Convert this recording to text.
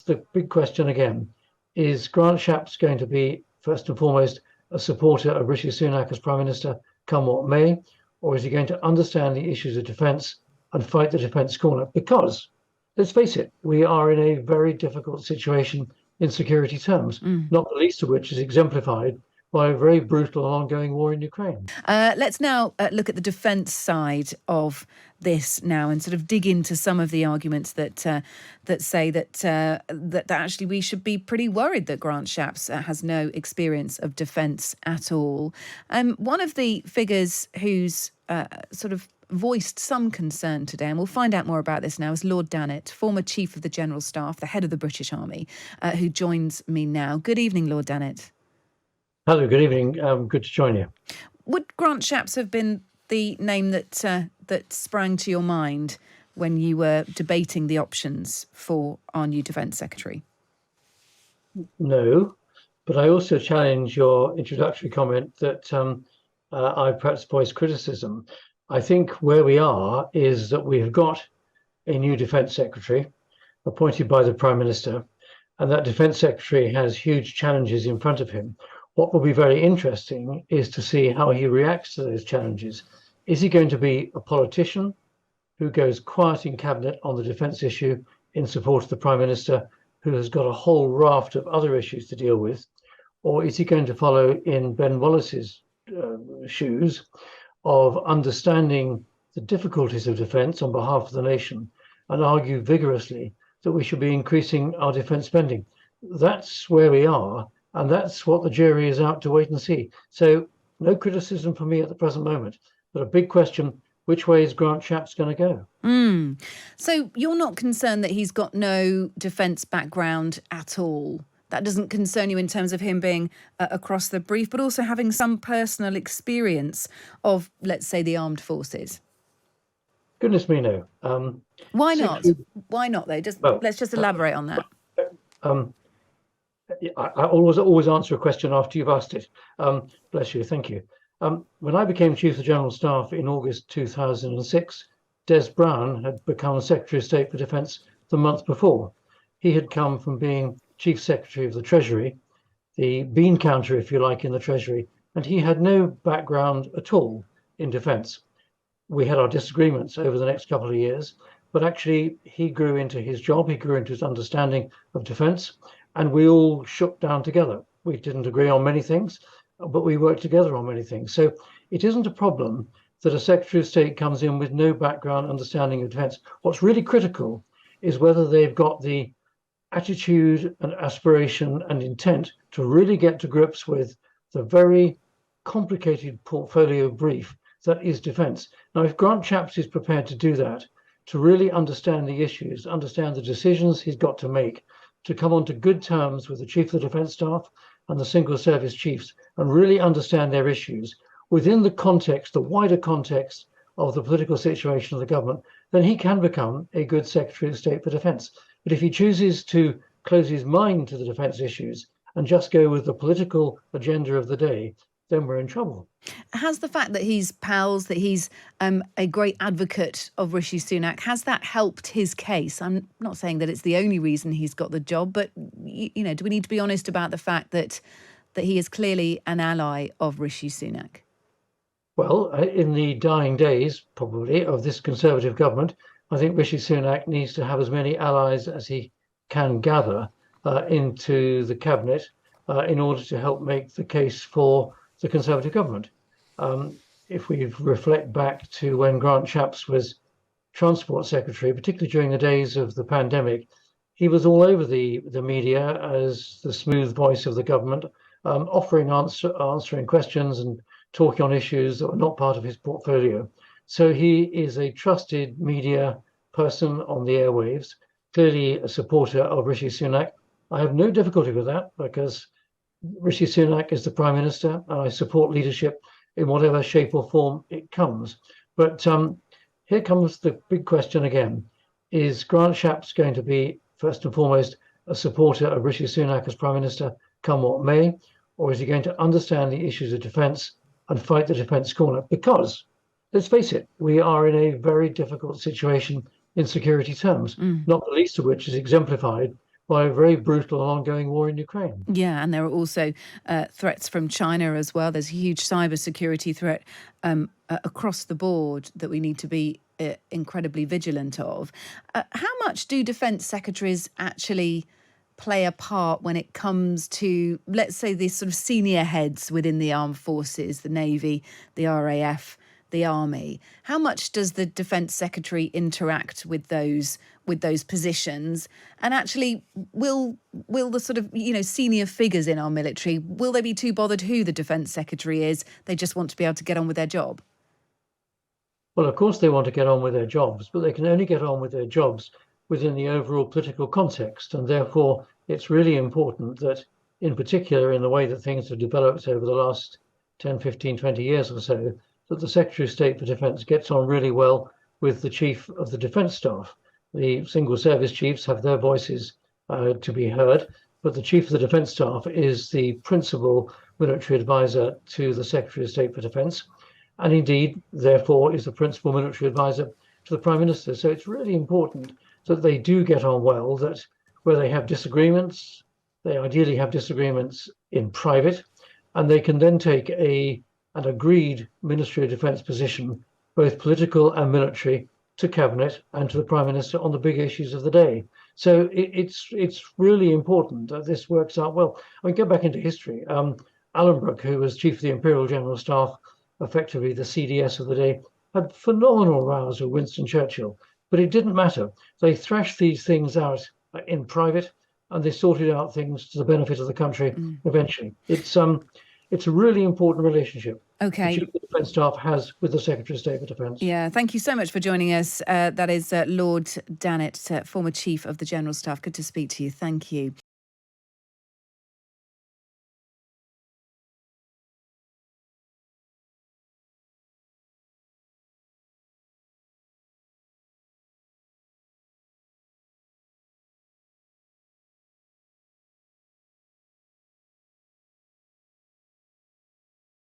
the big question again. Is Grant Shapps going to be, first and foremost, a supporter of Rishi Sunak as Prime Minister, come what may? Or is he going to understand the issues of defence and fight the defence corner? Because, let's face it, we are in a very difficult situation in security terms, not the least of which is exemplified by a very brutal and ongoing war in Ukraine. Let's now look at the defence side of this now and sort of dig into some of the arguments that say that actually we should be pretty worried that Grant Shapps has no experience of defence at all. One of the figures who's sort of voiced some concern today, and we'll find out more about this now, is Lord Dannatt, former Chief of the General Staff, the head of the British Army, who joins me now. Good evening, Lord Dannatt. Hello, good evening. Good to join you. Would Grant Shapps have been the name that sprang to your mind when you were debating the options for our new Defence Secretary? No, but I also challenge your introductory comment that I perhaps voiced criticism. I think where we are is that we've got a new Defence Secretary appointed by the Prime Minister, and that Defence Secretary has huge challenges in front of him. What will be very interesting is to see how he reacts to those challenges. Is he going to be a politician who goes quiet in cabinet on the defence issue in support of the Prime Minister, who has got a whole raft of other issues to deal with? Or is he going to follow in Ben Wallace's shoes of understanding the difficulties of defence on behalf of the nation and argue vigorously that we should be increasing our defence spending? That's where we are. And that's what the jury is out to wait and see. So no criticism from me at the present moment, but a big question, which way is Grant Shapps going to go? So you're not concerned that he's got no defence background at all? That doesn't concern you in terms of him being across the brief, but also having some personal experience of, let's say, the armed forces? Goodness me, no. Why not? Why not, though? Let's just elaborate on that. I always answer a question after you've asked it. Bless you, thank you. When I became Chief of the General Staff in August 2006, Des Brown had become Secretary of State for Defence the month before. He had come from being Chief Secretary of the Treasury, the bean counter, if you like, in the Treasury, and he had no background at all in defence. We had our disagreements over the next couple of years, but actually he grew into his job, he grew into his understanding of defence, and we all shook down together. We didn't agree on many things, but we worked together on many things. So it isn't a problem that a Secretary of State comes in with no background understanding of defence. What's really critical is whether they've got the attitude and aspiration and intent to really get to grips with the very complicated portfolio brief that is defence. Now, if Grant Shapps is prepared to do that, to really understand the issues, understand the decisions he's got to make, to come on to good terms with the Chief of the Defence Staff and the Single Service Chiefs and really understand their issues within the context, the wider context of the political situation of the government, then he can become a good Secretary of State for Defence. But if he chooses to close his mind to the defence issues and just go with the political agenda of the day, then we're in trouble. Has the fact that he's pals, that he's a great advocate of Rishi Sunak, has that helped his case? I'm not saying that it's the only reason he's got the job, but, you know, do we need to be honest about the fact that he is clearly an ally of Rishi Sunak? Well, in the dying days, probably, of this Conservative government, I think Rishi Sunak needs to have as many allies as he can gather into the cabinet in order to help make the case for the Conservative government. If we reflect back to when Grant Shapps was Transport Secretary, particularly during the days of the pandemic, he was all over the media as the smooth voice of the government, answering questions and talking on issues that were not part of his portfolio. So he is a trusted media person on the airwaves, clearly a supporter of Rishi Sunak. I have no difficulty with that because Rishi Sunak is the Prime Minister, and I support leadership in whatever shape or form it comes. But here comes the big question again. Is Grant Shapps going to be, first and foremost, a supporter of Rishi Sunak as Prime Minister, come what may? Or is he going to understand the issues of defence and fight the defence corner? Because, let's face it, we are in a very difficult situation in security terms, not the least of which is exemplified by a very brutal and ongoing war in Ukraine. Yeah, and there are also threats from China as well. There's a huge cybersecurity threat across the board that we need to be incredibly vigilant of. How much do defence secretaries actually play a part when it comes to, let's say, these sort of senior heads within the armed forces, the Navy, the RAF, the Army? How much does the Defence Secretary interact with those positions? And actually, will the sort of, senior figures in our military, will they be too bothered who the Defence Secretary is? They just want to be able to get on with their job. Well, of course they want to get on with their jobs, but they can only get on with their jobs within the overall political context. And therefore, it's really important that, in particular, in the way that things have developed over the last 10, 15, 20 years or so, that the Secretary of State for Defence gets on really well with the Chief of the Defence Staff. The single service chiefs have their voices to be heard, but the Chief of the Defence Staff is the principal military advisor to the Secretary of State for Defence, and indeed, therefore, is the principal military advisor to the Prime Minister. So it's really important that they do get on well, that where they have disagreements, they ideally have disagreements in private, and they can then take an agreed Ministry of Defence position, both political and military, to Cabinet and to the Prime Minister on the big issues of the day. So it's really important that this works out well. I mean, go back into history. Allenbrook, who was Chief of the Imperial General Staff, effectively the CDS of the day, had phenomenal rows with Winston Churchill, but it didn't matter. They thrashed these things out in private, and they sorted out things to the benefit of the country eventually. It's a really important relationship. Okay. The Chief of Defence Staff has with the Secretary of State for Defence. Yeah, thank you so much for joining us. That is Lord Dannatt, former Chief of the General Staff. Good to speak to you. Thank you.